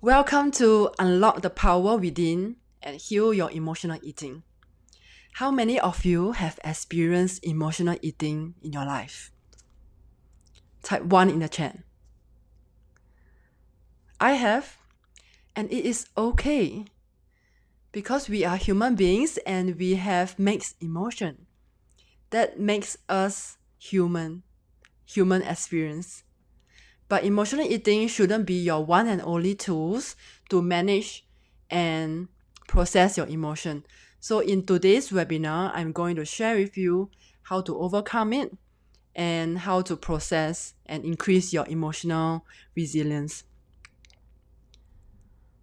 Welcome to Unlock the Power Within and Heal Your Emotional Eating. How many of you have experienced emotional eating in your life? Type 1 in the chat. I have, and it is okay because we are human beings and we have mixed emotion. That makes us human experience. But emotional eating shouldn't be your one and only tools to manage and process your emotion. So in today's webinar, I'm going to share with you how to overcome it and how to process and increase your emotional resilience.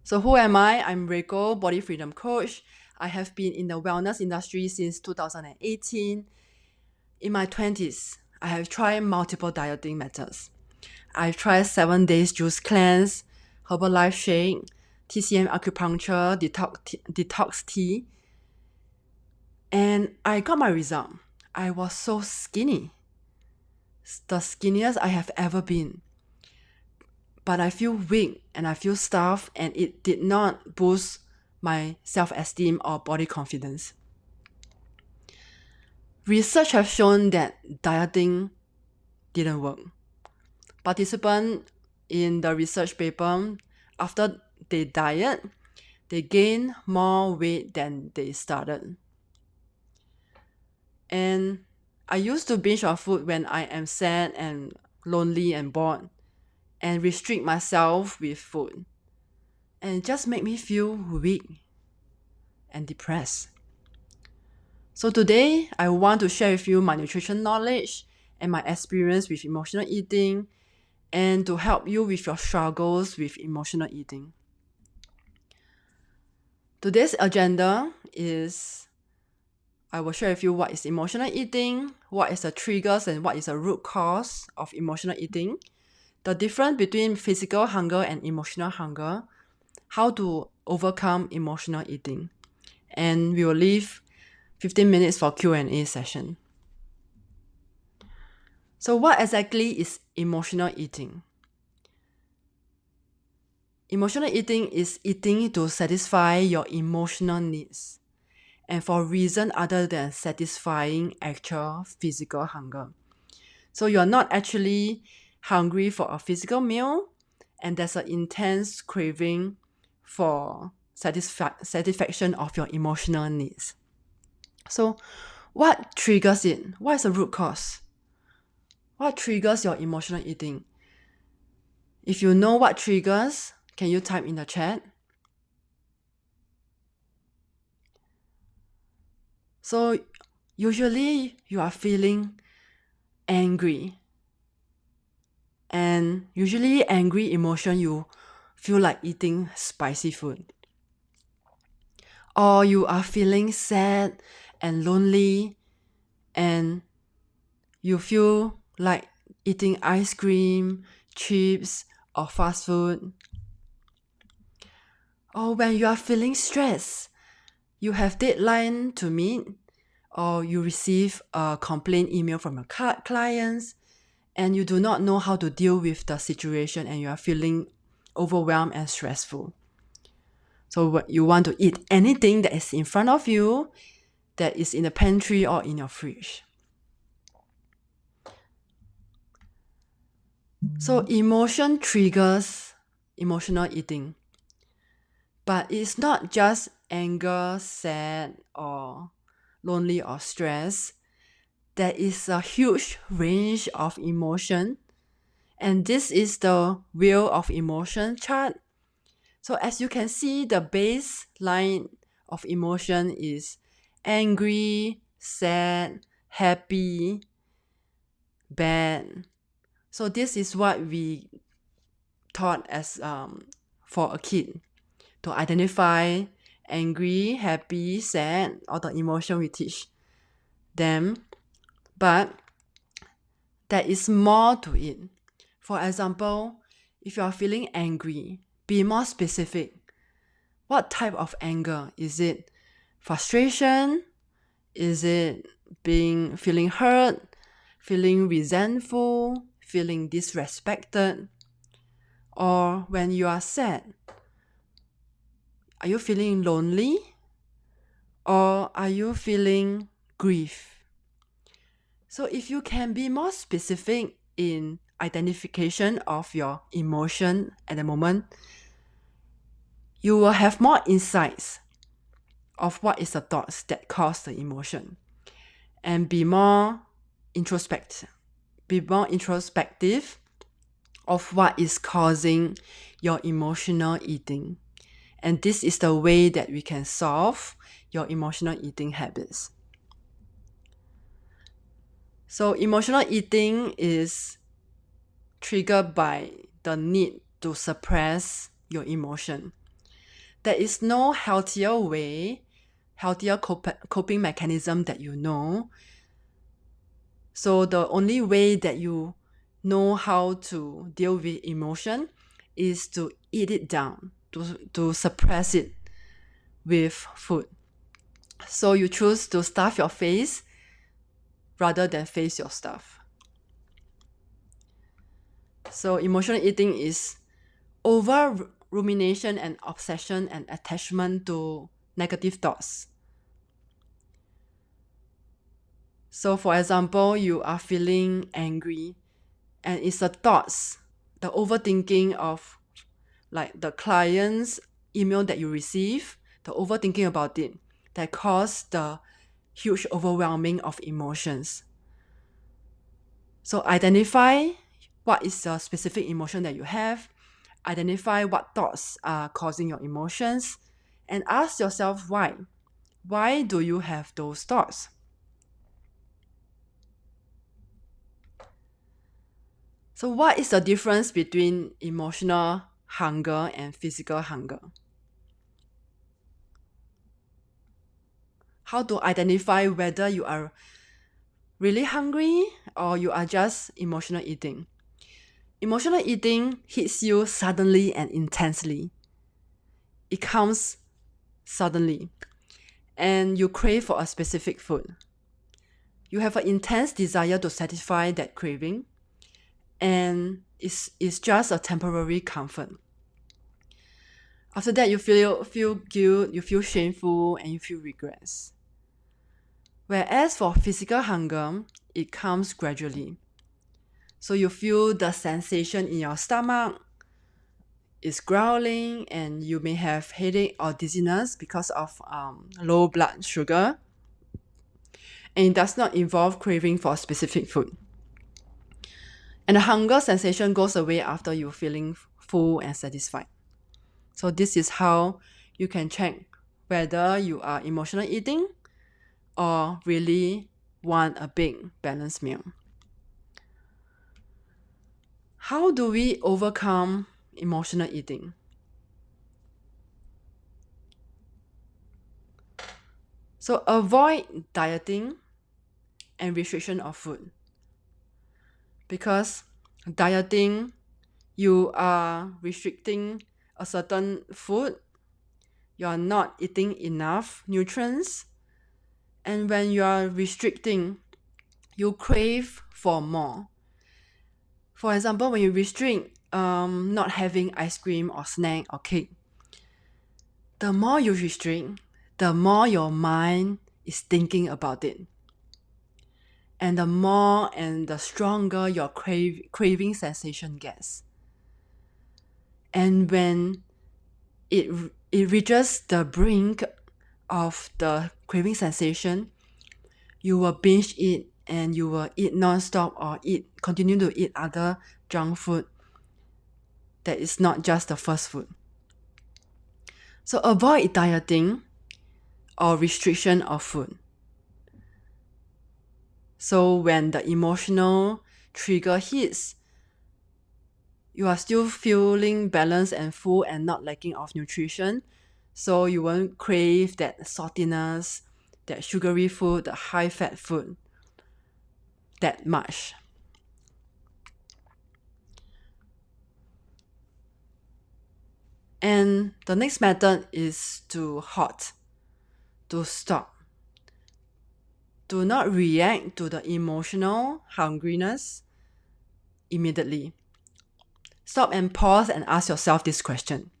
So who am I? I'm Reiko, body freedom coach. I have been in the wellness industry since 2018. In my 20s, I have tried multiple dieting methods. I've tried 7 days juice cleanse, Herbalife shake, TCM acupuncture, detox tea, and I got my result. I was so skinny, the skinniest I have ever been. But I feel weak and I feel starved, and it did not boost my self-esteem or body confidence. Research has shown that dieting didn't work. Participants in the research paper, after they diet, they gain more weight than they started. And I used to binge on food when I am sad and lonely and bored and restrict myself with food. And it just made me feel weak and depressed. So today, I want to share with you my nutrition knowledge and my experience with emotional eating and to help you with your struggles with emotional eating. Today's agenda is I will share with you what is emotional eating, what is the triggers and what is the root cause of emotional eating, the difference between physical hunger and emotional hunger, how to overcome emotional eating. And we will leave 15 minutes for Q&A session. So what exactly is emotional eating? Emotional eating is eating to satisfy your emotional needs and for reason other than satisfying actual physical hunger. So you're not actually hungry for a physical meal, and there's an intense craving for satisfaction of your emotional needs. So what triggers it? What is the root cause? What triggers your emotional eating? If you know what triggers, can you type in the chat? So usually you are feeling angry, and usually angry emotion you feel like eating spicy food, or you are feeling sad and lonely and you feel like eating ice cream, chips, or fast food. Or when you are feeling stressed, you have deadline to meet, or you receive a complaint email from your clients and you do not know how to deal with the situation and you are feeling overwhelmed and stressful. So you want to eat anything that is in front of you, that is in the pantry or in your fridge. So emotion triggers emotional eating. But it's not just anger, sad, or lonely or stress. There is a huge range of emotion. And this is the wheel of emotion chart. So as you can see, the baseline of emotion is angry, sad, happy, bad. So this is what we taught as for a kid to identify angry, happy, sad, all the emotion we teach them. But there is more to it. For example, if you are feeling angry, be more specific. What type of anger? Is it frustration? Is it feeling hurt, feeling resentful, feeling disrespected? Or when you are sad, Are you feeling lonely? Or are you feeling grief? So if you can be more specific in identification of your emotion at the moment, you will have more insights of what is the thoughts that cause the emotion, and be more introspective of what is causing your emotional eating. And this is the way that we can solve your emotional eating habits. So emotional eating is triggered by the need to suppress your emotion. There is no healthier coping mechanism that you know. So the only way that you know how to deal with emotion is to eat it down, to suppress it with food. So you choose to stuff your face rather than face your stuff. So emotional eating is over rumination and obsession and attachment to negative thoughts. So for example, you are feeling angry, and it's the thoughts, the overthinking of like the client's email that you receive, the overthinking about it, that cause the huge overwhelming of emotions. So identify what is the specific emotion that you have, identify what thoughts are causing your emotions, and ask yourself why. Why do you have those thoughts? So what is the difference between emotional hunger and physical hunger? How to identify whether you are really hungry or you are just emotional eating? Emotional eating hits you suddenly and intensely. It comes suddenly, and you crave for a specific food. You have an intense desire to satisfy that craving, and it's just a temporary comfort. After that, you feel guilt, you feel shameful, and you feel regrets. Whereas for physical hunger, it comes gradually. So you feel the sensation in your stomach is growling, and you may have headache or dizziness because of low blood sugar. And it does not involve craving for specific food. And the hunger sensation goes away after you're feeling full and satisfied. So this is how you can check whether you are emotional eating or really want a big balanced meal. How do we overcome emotional eating? So avoid dieting and restriction of food. Because dieting, you are restricting a certain food, you are not eating enough nutrients, and when you are restricting, you crave for more. For example, when you restrict not having ice cream or snack or cake, the more you restrict, the more your mind is thinking about it. And the more and the stronger your craving sensation gets. And when it reaches the brink of the craving sensation, you will binge eat, and you will eat non-stop or continue to eat other junk food that is not just the first food. So avoid dieting or restriction of food. So when the emotional trigger hits, you are still feeling balanced and full and not lacking of nutrition. So you won't crave that saltiness, that sugary food, the high fat food that much. And the next method is to halt, to stop. Do not react to the emotional hungriness immediately. Stop and pause and ask yourself this question.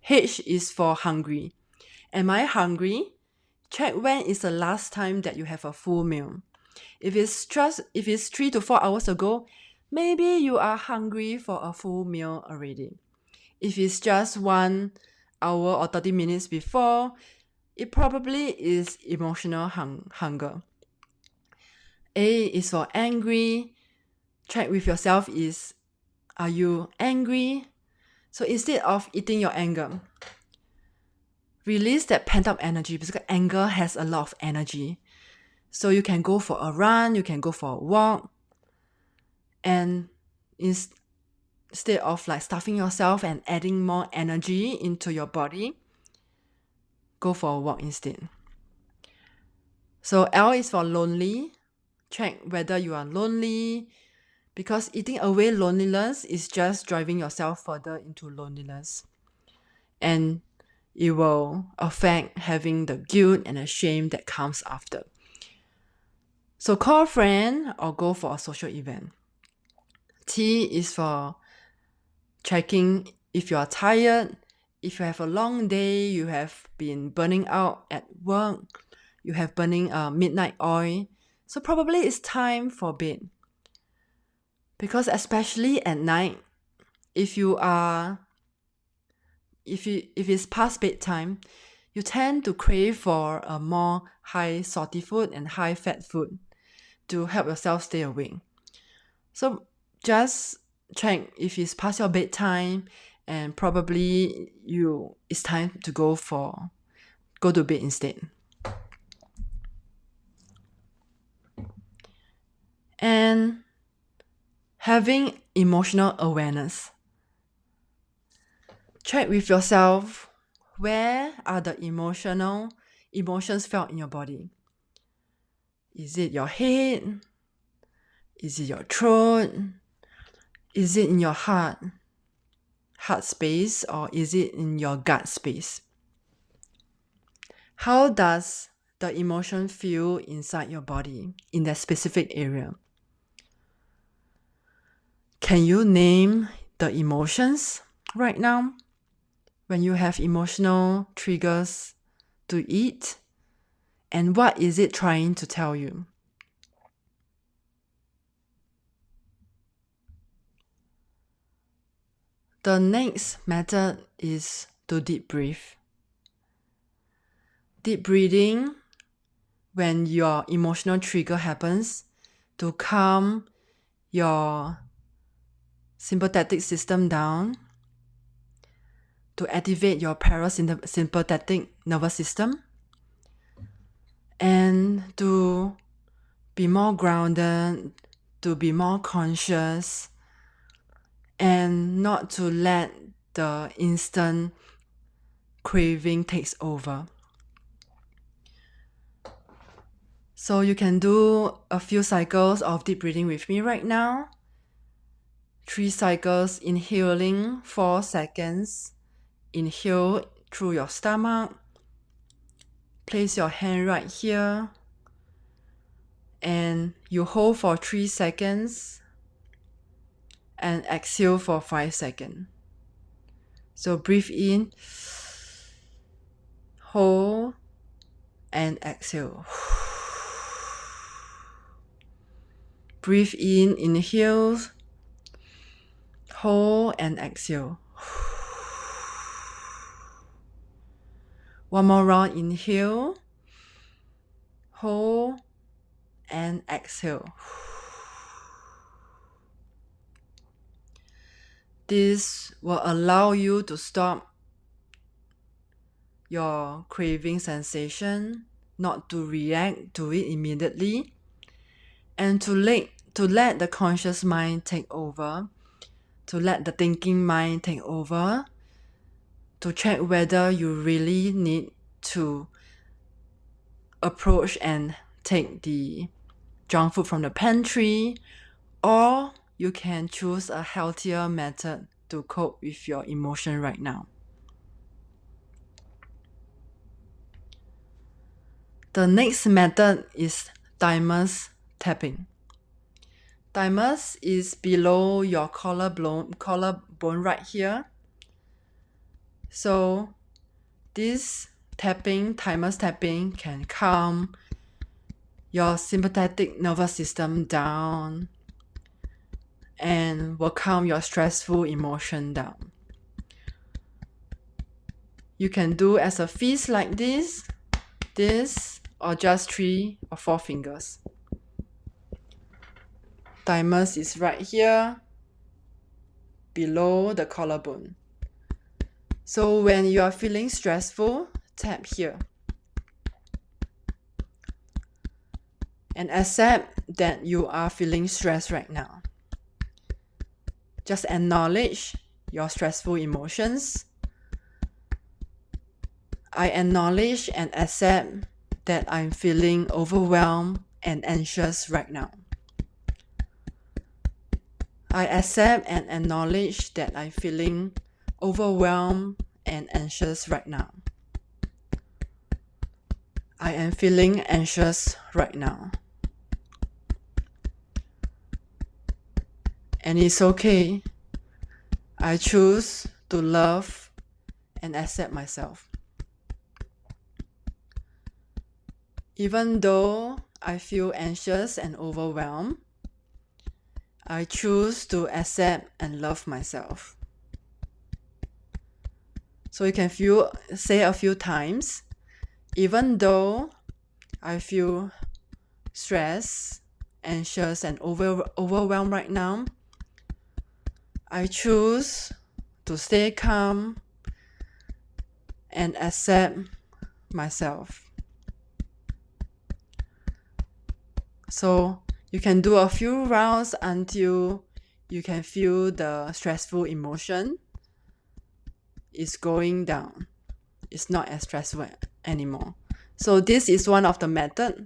H is for hungry. Am I hungry? Check when is the last time that you have a full meal. If it's 3 to 4 hours ago, maybe you are hungry for a full meal already. If it's just 1 hour or 30 minutes before, it probably is emotional hunger. A is for angry. Check with yourself are you angry? So instead of eating your anger, release that pent-up energy, because anger has a lot of energy. So you can go for a run, you can go for a walk, and instead of like stuffing yourself and adding more energy into your body, go for a walk instead. So L is for lonely. Check whether you are lonely, because eating away loneliness is just driving yourself further into loneliness. And it will affect having the guilt and the shame that comes after. So call a friend or go for a social event. T is for checking if you are tired, if you have a long day, you have been burning out at work, you have burning midnight oil. So probably it's time for bed. Because especially at night, if it's past bedtime, you tend to crave for a more high salty food and high fat food to help yourself stay awake. So just check if it's past your bedtime, and probably it's time to go to bed instead. And having emotional awareness. Check with yourself, where are the emotions felt in your body? Is it your head? Is it your throat? Is it in your heart space, or is it in your gut space? How does the emotion feel inside your body in that specific area? Can you name the emotions right now when you have emotional triggers to eat? And what is it trying to tell you? The next method is to deep breathe. Deep breathing when your emotional trigger happens to calm your sympathetic system down, to activate your parasympathetic nervous system, and to be more grounded, to be more conscious, and not to let the instant craving takes over. So you can do a few cycles of deep breathing with me right now. 3 cycles, inhaling 4 seconds. Inhale through your stomach. Place your hand right here. And you hold for 3 seconds. And exhale for 5 seconds. So breathe in. Hold. And exhale. Breathe in, inhale. Hold and exhale. One more round, inhale, hold, and exhale. This will allow you to stop your craving sensation, not to react to it immediately, and to let the conscious mind take over, to let the thinking mind take over, to check whether you really need to approach and take the junk food from the pantry, or you can choose a healthier method to cope with your emotion right now. The next method is thymus tapping. Thymus is below your collarbone right here. So this timer's tapping can calm your sympathetic nervous system down and will calm your stressful emotion down. You can do as a fist like this, or just 3 or 4 fingers. Thymus is right here, below the collarbone. So when you are feeling stressful, tap here. And accept that you are feeling stressed right now. Just acknowledge your stressful emotions. I acknowledge and accept that I'm feeling overwhelmed and anxious right now. I accept and acknowledge that I'm feeling overwhelmed and anxious right now. I am feeling anxious right now. And it's okay. I choose to love and accept myself. Even though I feel anxious and overwhelmed, I choose to accept and love myself. So you can say a few times, even though I feel stressed, anxious, and overwhelmed right now, I choose to stay calm and accept myself. So you can do a few rounds until you can feel the stressful emotion is going down. It's not as stressful anymore. So this is one of the methods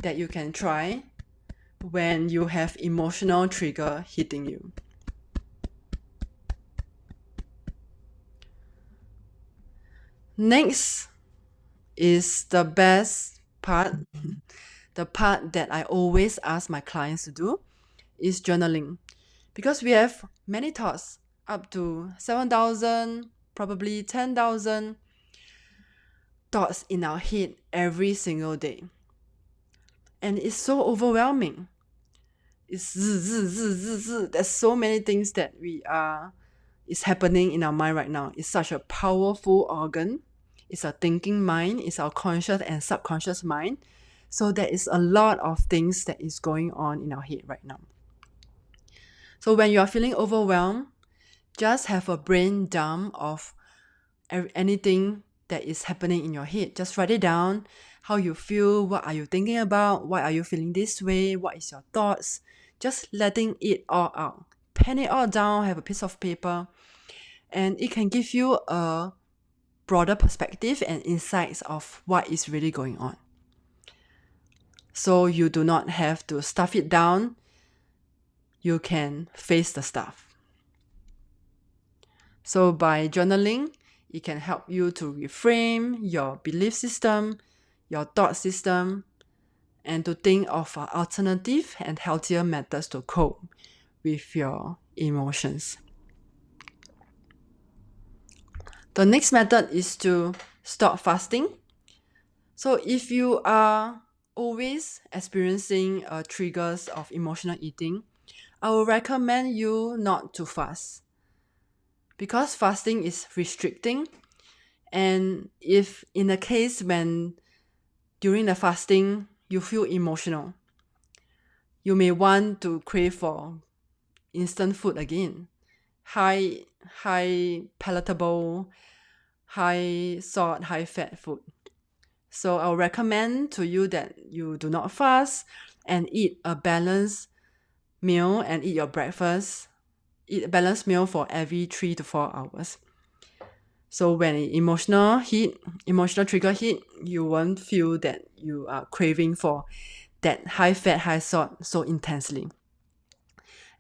that you can try when you have emotional trigger hitting you. Next is the best part. The part that I always ask my clients to do is journaling. Because we have many thoughts, up to 7,000, probably 10,000 thoughts in our head every single day. And it's so overwhelming. It's there's so many things that is happening in our mind right now. It's such a powerful organ. It's a thinking mind. It's our conscious and subconscious mind. So there is a lot of things that is going on in our head right now. So when you are feeling overwhelmed, just have a brain dump of anything that is happening in your head. Just write it down, how you feel, what are you thinking about, why are you feeling this way, what is your thoughts. Just letting it all out. Pen it all down, have a piece of paper, and it can give you a broader perspective and insights of what is really going on. So you do not have to stuff it down. You can face the stuff. So by journaling, it can help you to reframe your belief system, your thought system, and to think of alternative and healthier methods to cope with your emotions. The next method is to stop fasting. So if you are always experiencing triggers of emotional eating, I would recommend you not to fast. Because fasting is restricting, and if in a case when during the fasting you feel emotional, you may want to crave for instant food again, high palatable, high salt, high fat food. So I'll recommend to you that you do not fast and eat a balanced meal and eat your breakfast. Eat a balanced meal for every 3 to 4 hours. So when emotional trigger hit, you won't feel that you are craving for that high fat, high salt so intensely.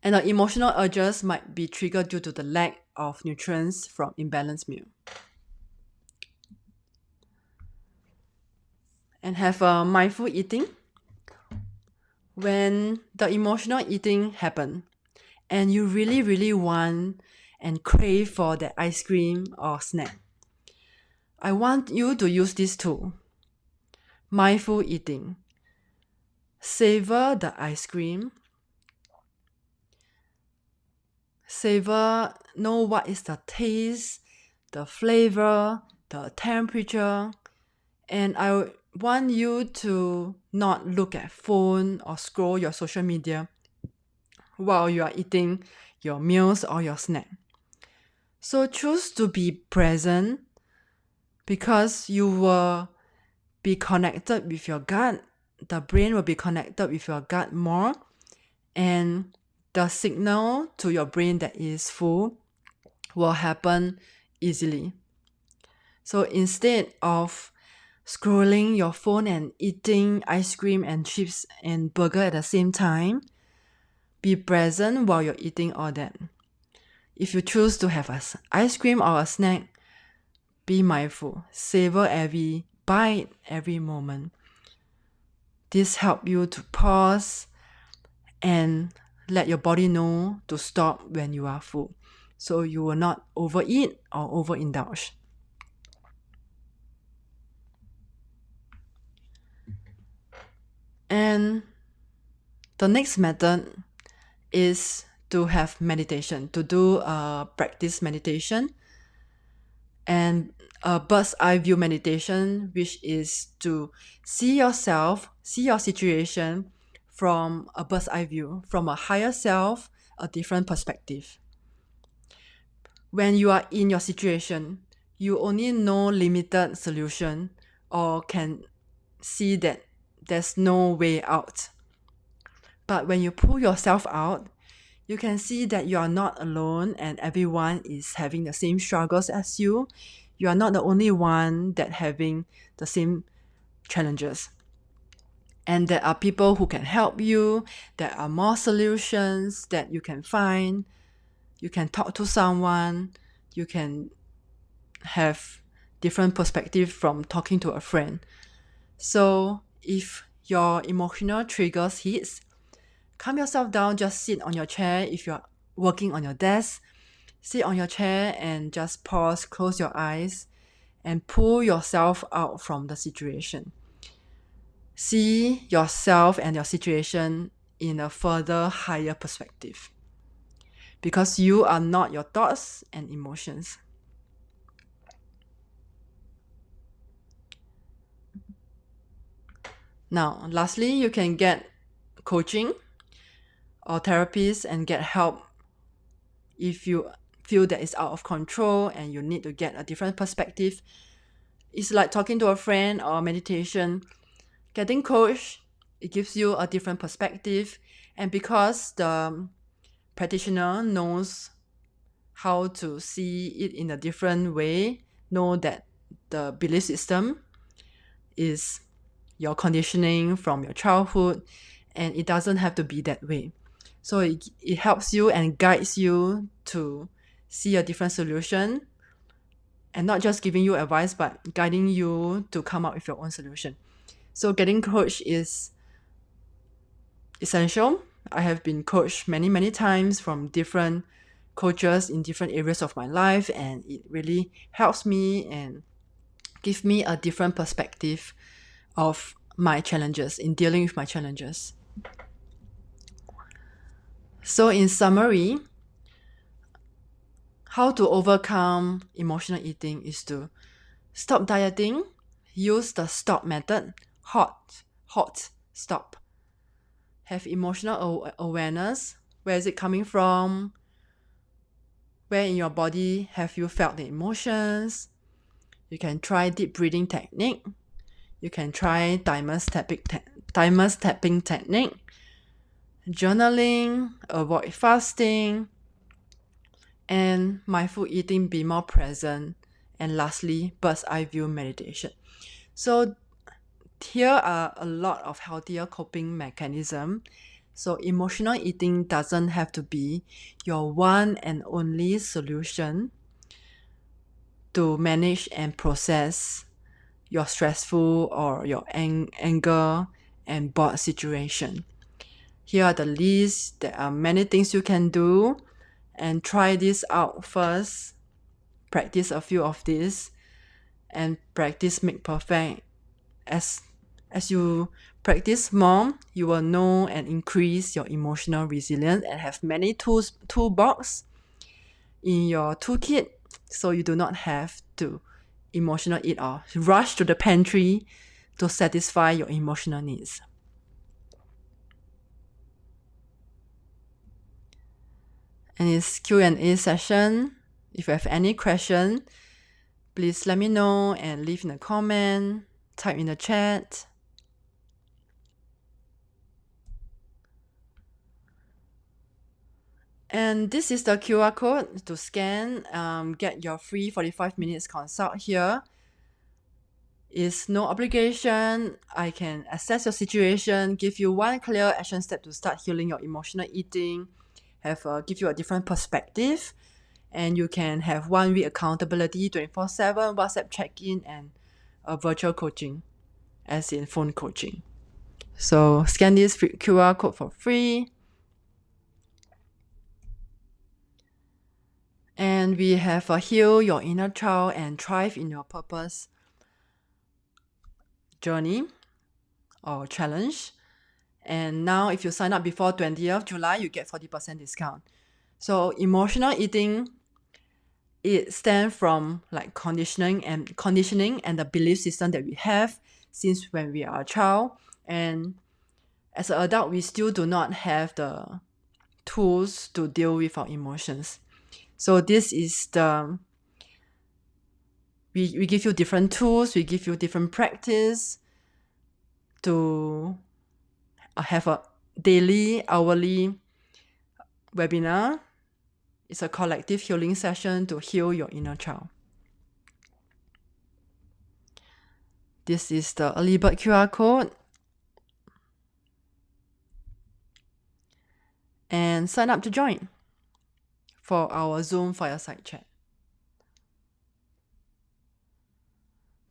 And the emotional urges might be triggered due to the lack of nutrients from imbalanced meal. And have a mindful eating. When the emotional eating happen and you really want and crave for that ice cream or snack, I want you to use this tool. Mindful eating. Savor the ice cream. Savor, know what is the taste, the flavor, the temperature. And I want you to not look at phone or scroll your social media while you are eating your meals or your snack. So choose to be present because you will be connected with your gut. The brain will be connected with your gut more, and the signal to your brain that is full will happen easily. So instead of scrolling your phone and eating ice cream and chips and burger at the same time, be present while you're eating all that. If you choose to have an ice cream or a snack, be mindful. Savor every bite, every moment. This helps you to pause and let your body know to stop when you are full, so you will not overeat or overindulge. And the next method is to have meditation, to do a practice meditation, and a bird's eye view meditation, which is to see yourself, see your situation from a bird's eye view, from a higher self, a different perspective. When you are in your situation, you only know limited solution or can see that there's no way out. But when you pull yourself out, you can see that you are not alone and everyone is having the same struggles as you. You are not the only one that having the same challenges. And there are people who can help you. There are more solutions that you can find. You can talk to someone. You can have different perspective from talking to a friend. So if your emotional triggers hits, calm yourself down, just sit on your chair. If you're working on your desk, sit on your chair and just pause, close your eyes, and pull yourself out from the situation. See yourself and your situation in a further higher perspective, because you are not your thoughts and emotions. Now, lastly, you can get coaching or therapists and get help if you feel that it's out of control and you need to get a different perspective. It's like talking to a friend or meditation. Getting coached, it gives you a different perspective, and because the practitioner knows how to see it in a different way, know that the belief system is your conditioning from your childhood, and it doesn't have to be that way. So it helps you and guides you to see a different solution, and not just giving you advice, but guiding you to come up with your own solution. So getting coached is essential. I have been coached many times from different coaches in different areas of my life, and it really helps me and give me a different perspective of my challenges, in dealing with my challenges. So in summary, how to overcome emotional eating is to stop dieting, use the stop method, hot, stop. Have emotional awareness. Where is it coming from? Where in your body have you felt the emotions? You can try deep breathing technique. You can try timer tapping technique. Journaling, avoid fasting, and mindful eating, be more present. And lastly, bird's eye view meditation. So here are a lot of healthier coping mechanism. So emotional eating doesn't have to be your one and only solution to manage and process your stressful or your anger and bored situation. Here are the lists. There are many things you can do, and try this out first. Practice a few of these, and practice make perfect. As you practice more, you will know and increase your emotional resilience and have many toolbox in your toolkit, so you do not have to emotional eat or rush to the pantry to satisfy your emotional needs. And it's Q&A session. If you have any question, please let me know and leave in a comment, type in the chat. And this is the QR code to scan, get your free 45 minutes consult here. It's no obligation. I can assess your situation, give you one clear action step to start healing your emotional eating, give you a different perspective, and you can have 1 week accountability, 24/7 WhatsApp check-in, and a virtual coaching, as in phone coaching. So scan this QR code for free. And we have a Heal Your Inner Child and Thrive in Your Purpose journey or challenge. And now if you sign up before 20th July, you get 40% discount. So emotional eating, it stands from like conditioning and the belief system that we have since when we are a child. And as an adult, we still do not have the tools to deal with our emotions. So this is we give you different tools, we give you different practice to have a daily, hourly webinar. It's a collective healing session to heal your inner child. This is the early bird QR code. And sign up to join for our Zoom fireside chat.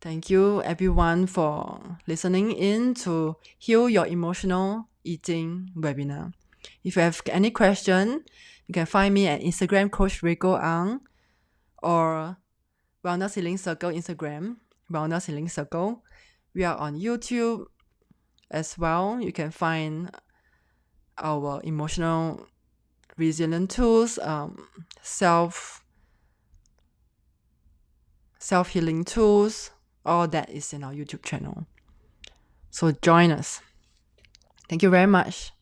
Thank you everyone for listening in to Heal Your Emotional Eating webinar. If you have any question, you can find me at Instagram Coach Rico Ang or Wellness Healing Circle Instagram, Wellness Healing Circle. We are on YouTube as well. You can find our emotional resilient tools, self-healing tools. All that is in our YouTube channel. So join us. Thank you very much.